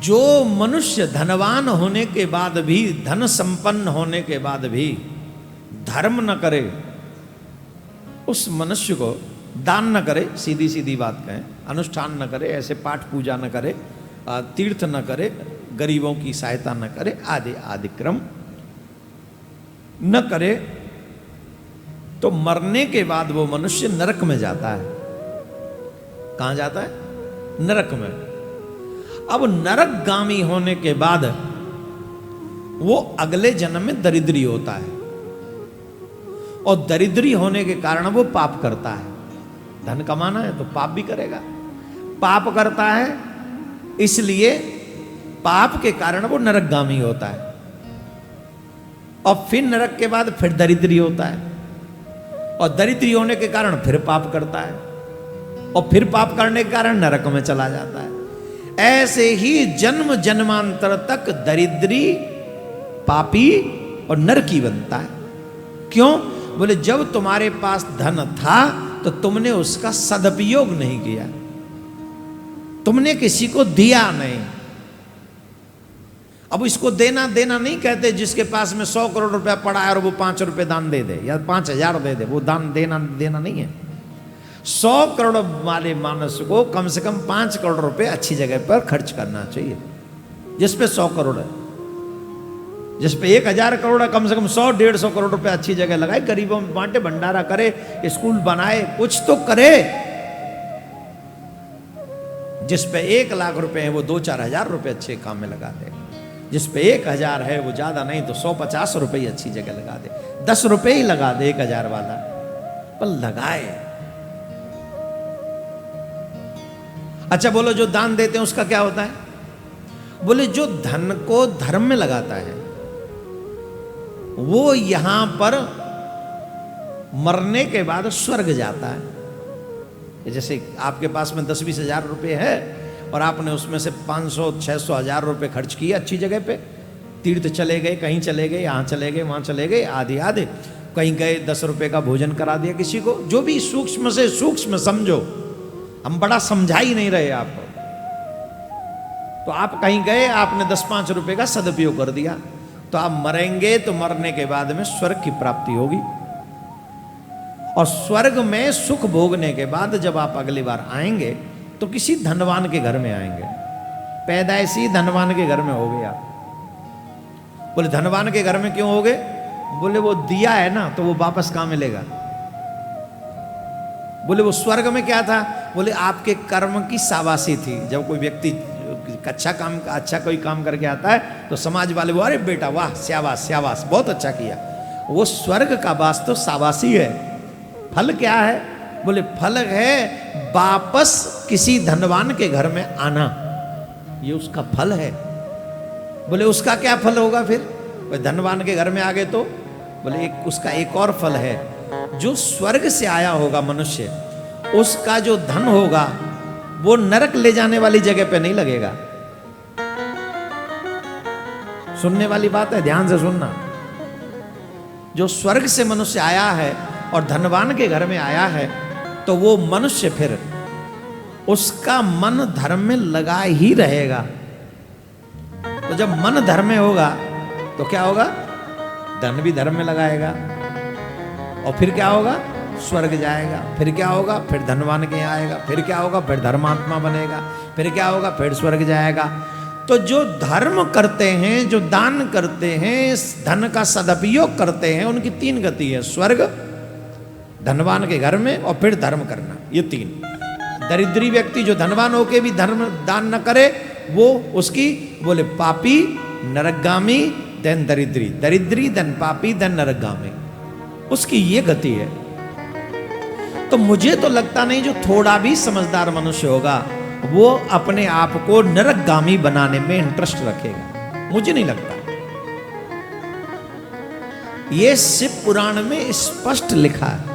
जो मनुष्य धनवान होने के बाद भी, धन संपन्न होने के बाद भी धर्म न करे, उस मनुष्य को दान न करे, सीधी सीधी बात कहें, अनुष्ठान न करे, ऐसे पाठ पूजा न करे, तीर्थ न करे, गरीबों की सहायता न करे, आदि आदि क्रम न करे, तो मरने के बाद वो मनुष्य नरक में जाता है। कहां जाता है? नरक में। अब नरकगामी होने के बाद वो अगले जन्म में दरिद्री होता है, और दरिद्री होने के कारण वो पाप करता है। धन कमाना है तो पाप भी करेगा, पाप करता है, इसलिए पाप के कारण वो नरकगामी होता है, और फिर नरक के बाद फिर दरिद्री होता है, और दरिद्री होने के कारण फिर पाप करता है, और फिर पाप करने के कारण नरक में चला जाता है। ऐसे ही जन्म जन्मांतर तक दरिद्री, पापी और नरकी बनता है। क्यों? बोले जब तुम्हारे पास धन था तो तुमने उसका सदुपयोग नहीं किया, तुमने किसी को दिया नहीं। अब इसको देना देना नहीं कहते, जिसके पास में 100 करोड़ रुपया पड़ा है और वो 5 रुपए दान दे दे या 5000 दे दे, वो दान देना देना नहीं है। 100 करोड़ वाले मानस को कम से कम 5 करोड़ रुपए अच्छी जगह पर खर्च करना चाहिए। जिस पे 100 करोड़ है, जिस पे 1000 करोड़ है, कम से कम 100-150 करोड़ रुपए अच्छी जगह लगाए, गरीबों में बांटे, भंडारा करे, स्कूल बनाए, कुछ तो करे। जिस पे 1 लाख रुपए है वो 2-4 हजार रुपए अच्छे काम में लगा दे। जिस पे 1000 है वो ज्यादा नहीं तो 150 रुपए ही अच्छी जगह लगा दे, 10 रुपए ही लगा दे 1000 वाला, पर लगाए। अच्छा बोलो, जो दान देते हैं उसका क्या होता है? बोले जो धन को धर्म में लगाता है वो यहां पर मरने के बाद स्वर्ग जाता है। जैसे आपके पास में 10-20 हजार रुपए है और आपने उसमें से 500-600 हजार रुपए खर्च किए अच्छी जगह पे, तीर्थ चले गए, कहीं चले गए, यहां चले गए, वहां चले गए, आधे आधे, कहीं गए 10 रुपए का भोजन करा दिया किसी को, जो भी सूक्ष्म से सूक्ष्म समझो, हम बड़ा समझा ही नहीं रहे आपको। तो आप कहीं गए, आपने 10-5 रुपए का सदुपयोग कर दिया, तो आप मरेंगे तो मरने के बाद में स्वर्ग की प्राप्ति होगी, और स्वर्ग में सुख भोगने के बाद जब आप अगली बार आएंगे तो किसी धनवान के घर में आएंगे। पैदाइशी धनवान के घर में हो गए आप। बोले धनवान के घर में क्यों हो गए? बोले वो दिया है ना तो वो वापस कहां मिलेगा। बोले वो स्वर्ग में क्या था? बोले आपके कर्म की शाबाशी थी। जब कोई व्यक्ति अच्छा कोई काम करके आता है तो समाज वाले वो, अरे बेटा वाह, शाबाश शाबाश, बहुत अच्छा किया। वो स्वर्ग का वास्तव तो शाबाशी है। फल क्या है? बोले फल है वापस किसी धनवान के घर में आना, ये उसका फल है। बोले उसका क्या फल होगा फिर? धनवान के घर में आ गए तो बोले उसका एक और फल है, जो स्वर्ग से आया होगा मनुष्य, उसका जो धन होगा वो नरक ले जाने वाली जगह पे नहीं लगेगा। सुनने वाली बात है, ध्यान से सुनना। जो स्वर्ग से मनुष्य आया है और धनवान के घर में आया है, तो वो मनुष्य फिर उसका मन धर्म में लगा ही रहेगा। तो जब मन धर्म में होगा तो क्या होगा? धन भी धर्म में लगाएगा, और फिर क्या होगा? स्वर्ग जाएगा। फिर क्या होगा? फिर धनवान के यहाँ आएगा। फिर क्या होगा? फिर धर्मात्मा बनेगा। फिर क्या होगा? फिर स्वर्ग जाएगा। तो जो धर्म करते हैं, जो दान करते हैं, धन का सदुपयोग करते हैं, उनकी 3 गति है: स्वर्ग, धनवान के घर में, और फिर धर्म करना। ये 3। दरिद्री व्यक्ति जो धनवान होके भी धर्म दान न करे, वो उसकी बोले पापी, नरकगामी, धन दरिद्री, दरिद्री धन पापी, धन नरकगामी, उसकी ये गति है। तो मुझे तो लगता नहीं जो थोड़ा भी समझदार मनुष्य होगा वो अपने आप को नरकगामी बनाने में इंटरेस्ट रखेगा, मुझे नहीं लगता। ये शिव पुराण में स्पष्ट लिखा है।